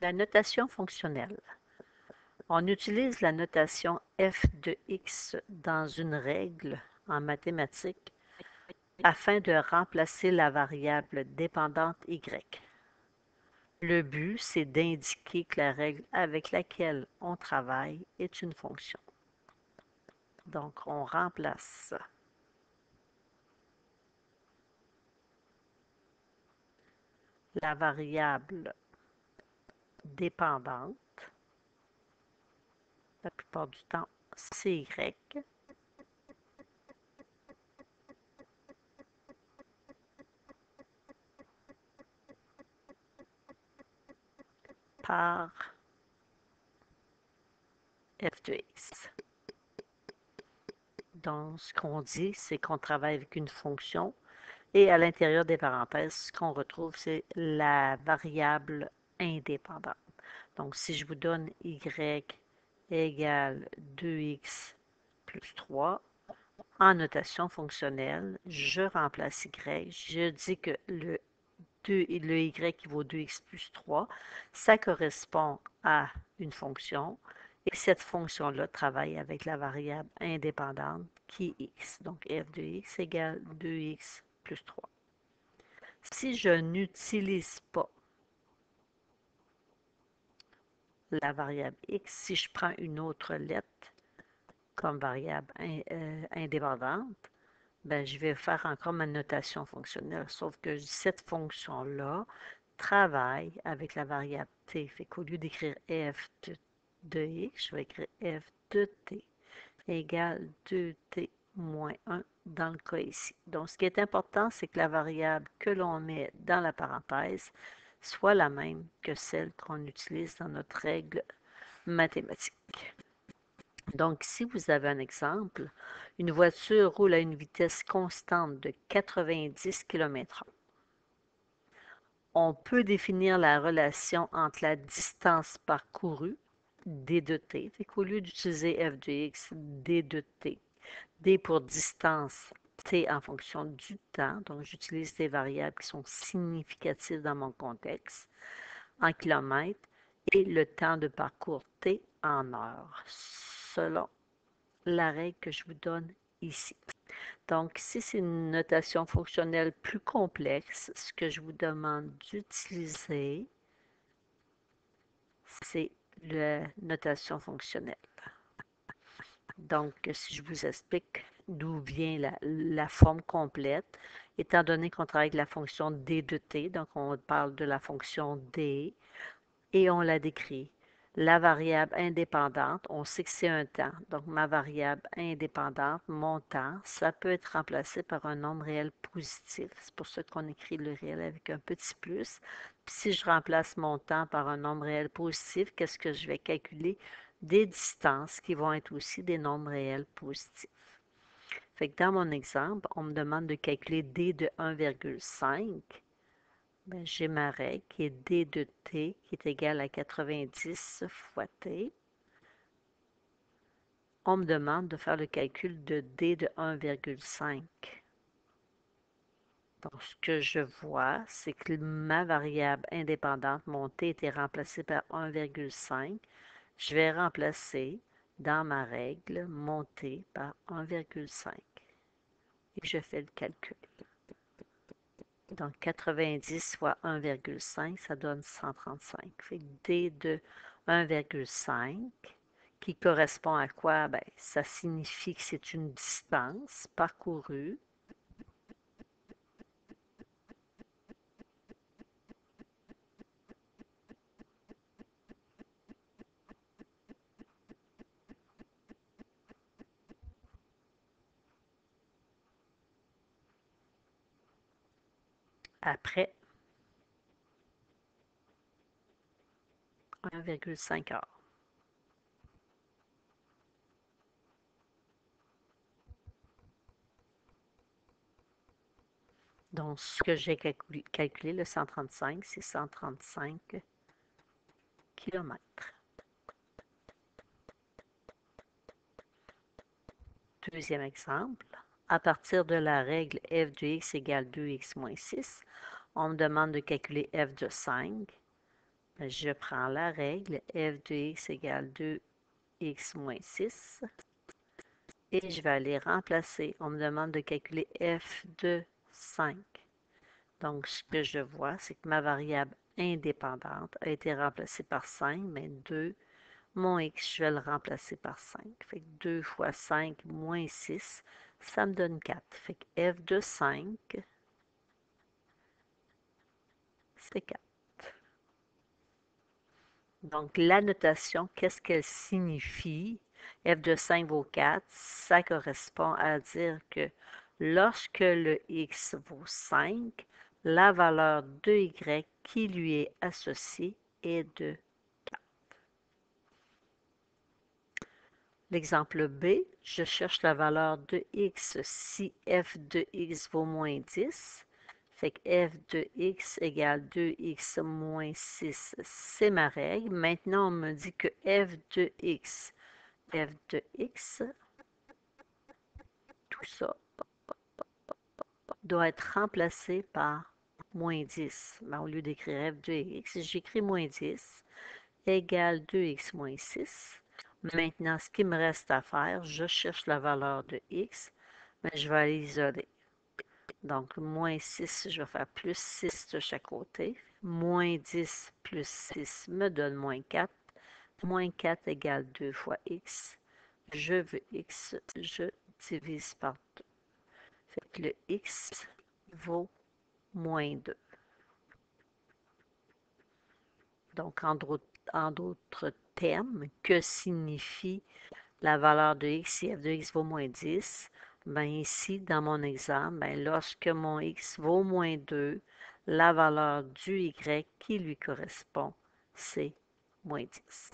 La notation fonctionnelle. On utilise la notation f de x dans une règle en mathématiques afin de remplacer la variable dépendante y. Le but, c'est d'indiquer que la règle avec laquelle on travaille est une fonction. Donc, on remplace la variable dépendante, la plupart du temps c'est y, par f de x. Donc, ce qu'on dit, c'est qu'on travaille avec une fonction et à l'intérieur des parenthèses, ce qu'on retrouve, c'est la variable indépendante. Donc, si je vous donne y égale 2x plus 3, en notation fonctionnelle, je remplace y. Je dis que le y qui vaut 2x plus 3, ça correspond à une fonction. Et cette fonction-là travaille avec la variable indépendante qui est x. Donc, f de x égale 2x plus 3. Si je n'utilise pas la variable x, si je prends une autre lettre comme variable indépendante, ben, je vais faire encore ma notation fonctionnelle, sauf que cette fonction-là travaille avec la variable t. Fait qu'au lieu d'écrire f de x, je vais écrire f de t égale 2t moins 1 dans le cas ici. Donc, ce qui est important, c'est que la variable que l'on met dans la parenthèse soit la même que celle qu'on utilise dans notre règle mathématique. Donc, si vous avez un exemple, une voiture roule à une vitesse constante de 90 km/h. On peut définir la relation entre la distance parcourue, d de t, fait qu'au lieu d'utiliser f de x, d de t, d pour distance, t en fonction du temps, donc j'utilise des variables qui sont significatives dans mon contexte, en kilomètres, et le temps de parcours t en heures, selon la règle que je vous donne ici. Donc, si c'est une notation fonctionnelle plus complexe, ce que je vous demande d'utiliser, c'est la notation fonctionnelle. Donc, si je vous explique d'où vient la forme complète, étant donné qu'on travaille avec la fonction d de t, donc on parle de la fonction d, et on la décrit. La variable indépendante, on sait que c'est un temps. Donc, ma variable indépendante, mon temps, ça peut être remplacé par un nombre réel positif. C'est pour ça qu'on écrit le réel avec un petit plus. Puis, si je remplace mon temps par un nombre réel positif, qu'est-ce que je vais calculer? Des distances qui vont être aussi des nombres réels positifs. Fait que dans mon exemple, on me demande de calculer d de 1,5. Ben, j'ai ma règle qui est d de t qui est égale à 90 fois t. On me demande de faire le calcul de d de 1,5. Donc, ce que je vois, c'est que ma variable indépendante, mon t, était remplacée par 1,5. Je vais remplacer dans ma règle mon t par 1,5. Et je fais le calcul. Donc, 90 fois 1,5, ça donne 135. Fait que d de 1,5, qui correspond à quoi? Bien, ça signifie que c'est une distance parcourue après 1,5 heures. Donc, ce que j'ai calculé, le 135, c'est 135 km. Deuxième exemple, à partir de la règle f de x égale 2x moins 6, on me demande de calculer f de 5. Ben, je prends la règle f de x égale 2x moins 6 et je vais aller remplacer. On me demande de calculer f de 5. Donc, ce que je vois, c'est que ma variable indépendante a été remplacée par 5, mais 2, mon x, je vais le remplacer par 5. Fait que 2 fois 5 moins 6, ça me donne 4. Fait que f de 5, c'est 4. Donc, la notation, qu'est-ce qu'elle signifie? F de 5 vaut 4. Ça correspond à dire que lorsque le x vaut 5, la valeur de y qui lui est associée est de 4. L'exemple B, je cherche la valeur de x si f de x vaut moins 10. Fait que f de x égale 2x moins 6, c'est ma règle. Maintenant, on me dit que f de x, tout ça, doit être remplacé par moins 10. Ben, au lieu d'écrire f de x, j'écris moins 10 égale 2x moins 6. Maintenant, ce qui me reste à faire, je cherche la valeur de x, mais je vais aller isoler. Donc, moins 6, je vais faire plus 6 de chaque côté. Moins 10 plus 6 me donne moins 4. Moins 4 égale 2 fois x. Je veux x, je divise par 2. Fait que le x vaut moins 2. Donc, en d'autres termes, que signifie la valeur de x si f de x vaut moins 10? Ben ici, dans mon exemple, ben lorsque mon x vaut moins 2, la valeur du y qui lui correspond, c'est moins 10.